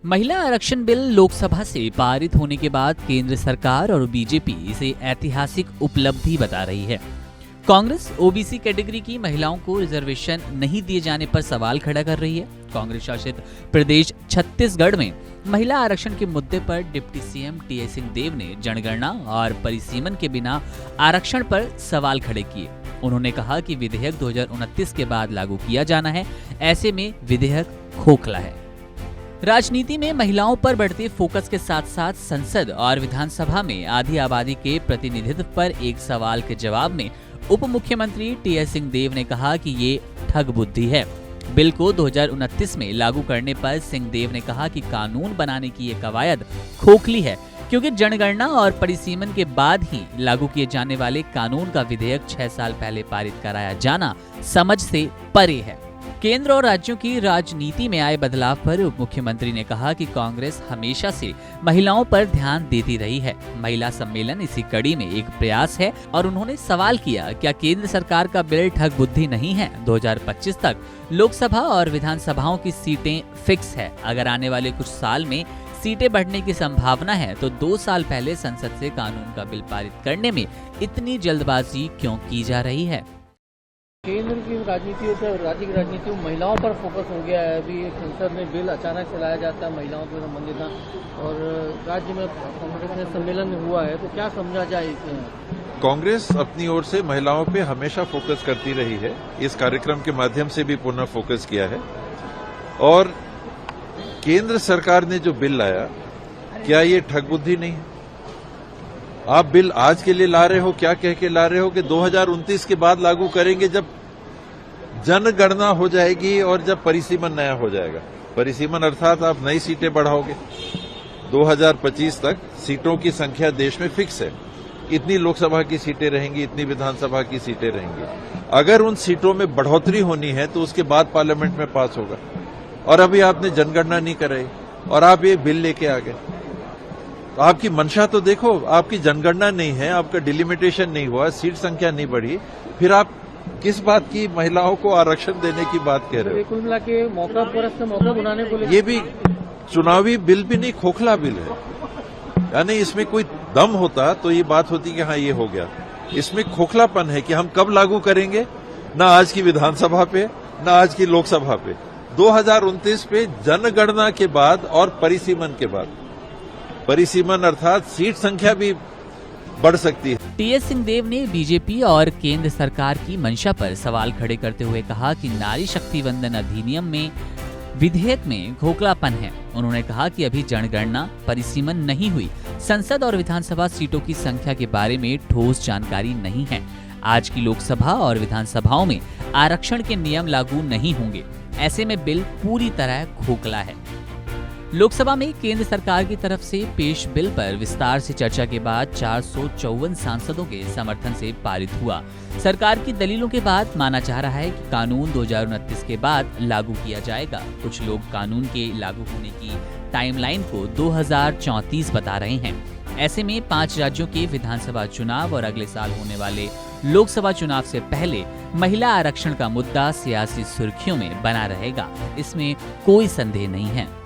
महिला आरक्षण बिल लोकसभा से पारित होने के बाद केंद्र सरकार और बीजेपी इसे ऐतिहासिक उपलब्धि बता रही है। कांग्रेस ओबीसी कैटेगरी की महिलाओं को रिजर्वेशन नहीं दिए जाने पर सवाल खड़ा कर रही है। कांग्रेस शासित प्रदेश छत्तीसगढ़ में महिला आरक्षण के मुद्दे पर डिप्टी सीएम टीएस सिंहदेव ने जनगणना और परिसीमन के बिना आरक्षण पर सवाल खड़े किए। उन्होंने कहा कि विधेयक 2029 के बाद लागू किया जाना है, ऐसे में विधेयक खोखला है। राजनीति में महिलाओं पर बढ़ते फोकस के साथ साथ संसद और विधानसभा में आधी आबादी के प्रतिनिधित्व पर एक सवाल के जवाब में उप मुख्यमंत्री टीएस सिंहदेव ने कहा कि ये ठग बुद्धि है। बिल को 2029 में लागू करने पर सिंहदेव ने कहा कि कानून बनाने की ये कवायद खोखली है, क्योंकि जनगणना और परिसीमन के बाद ही लागू किए जाने वाले कानून का विधेयक 6 साल पहले पारित कराया जाना समझ से परे है। केंद्र और राज्यों की राजनीति में आए बदलाव पर उप मुख्यमंत्री ने कहा कि कांग्रेस हमेशा से महिलाओं पर ध्यान देती रही है। महिला सम्मेलन इसी कड़ी में एक प्रयास है और उन्होंने सवाल किया, क्या केंद्र सरकार का बिल ठग बुद्धि नहीं है? 2025 तक लोकसभा और विधानसभाओं की सीटें फिक्स है। अगर आने वाले कुछ साल में सीटें बढ़ने की संभावना है तो 2 साल पहले संसद से कानून का बिल पारित करने में इतनी जल्दबाजी क्यों की जा रही है? केंद्र की राजनीतियों से राज्य की राजनीति में महिलाओं पर फोकस हो गया है। अभी संसद में बिल अचानक से लाया जाता है महिलाओं से संबंधित, और राज्य में कांग्रेस में सम्मेलन हुआ है, तो क्या समझा जाए इसे? कांग्रेस अपनी ओर से महिलाओं पे हमेशा फोकस करती रही है। इस कार्यक्रम के माध्यम से भी पुनः फोकस किया है। और केंद्र सरकार ने जो बिल लाया, क्या ये ठग बुद्धि नहीं है? आप बिल आज के लिए ला रहे हो, क्या कह के ला रहे हो कि 2029 के बाद लागू करेंगे, जब जनगणना हो जाएगी और जब परिसीमन नया हो जाएगा। परिसीमन अर्थात आप नई सीटें बढ़ाओगे। 2025 तक सीटों की संख्या देश में फिक्स है। इतनी लोकसभा की सीटें रहेंगी, इतनी विधानसभा की सीटें रहेंगी। अगर उन सीटों में बढ़ोतरी होनी है तो उसके बाद पार्लियामेंट में पास होगा। और अभी आपने जनगणना नहीं कराई और आप ये बिल लेके आ गए। तो आपकी मंशा तो देखो, आपकी जनगणना नहीं है, आपका डिलिमिटेशन नहीं हुआ, सीट संख्या नहीं बढ़ी, फिर आप किस बात की महिलाओं को आरक्षण देने की बात कह रहे हो? कुल मिला के मौका बनाने को ये भी चुनावी बिल भी नहीं, खोखला बिल है। यानी इसमें कोई दम होता तो ये बात होती कि हाँ ये हो गया। इसमें खोखलापन है कि हम कब लागू करेंगे, ना आज की विधानसभा पे, ना आज की लोकसभा पे। 2029 पे जनगणना के बाद और परिसीमन के बाद। परिसीमन अर्थात सीट संख्या भी बढ़ सकती है। टीएस सिंहदेव ने बीजेपी और केंद्र सरकार की मंशा पर सवाल खड़े करते हुए कहा कि नारी शक्ति वंदन अधिनियम में विधेयक में खोखलापन है। उन्होंने कहा कि अभी जनगणना परिसीमन नहीं हुई, संसद और विधानसभा सीटों की संख्या के बारे में ठोस जानकारी नहीं है। आज की लोकसभा और विधानसभाओं में आरक्षण के नियम लागू नहीं होंगे, ऐसे में बिल पूरी तरह खोखला है। लोकसभा में केंद्र सरकार की तरफ से पेश बिल पर विस्तार से चर्चा के बाद 454 सांसदों के समर्थन से पारित हुआ। सरकार की दलीलों के बाद माना जा रहा है कि कानून 2029 के बाद लागू किया जाएगा। कुछ लोग कानून के लागू होने की टाइमलाइन को 2034 बता रहे हैं। ऐसे में 5 राज्यों के विधानसभा चुनाव और अगले साल होने वाले लोकसभा चुनाव से पहले महिला आरक्षण का मुद्दा सियासी सुर्खियों में बना रहेगा, इसमें कोई संदेह नहीं है।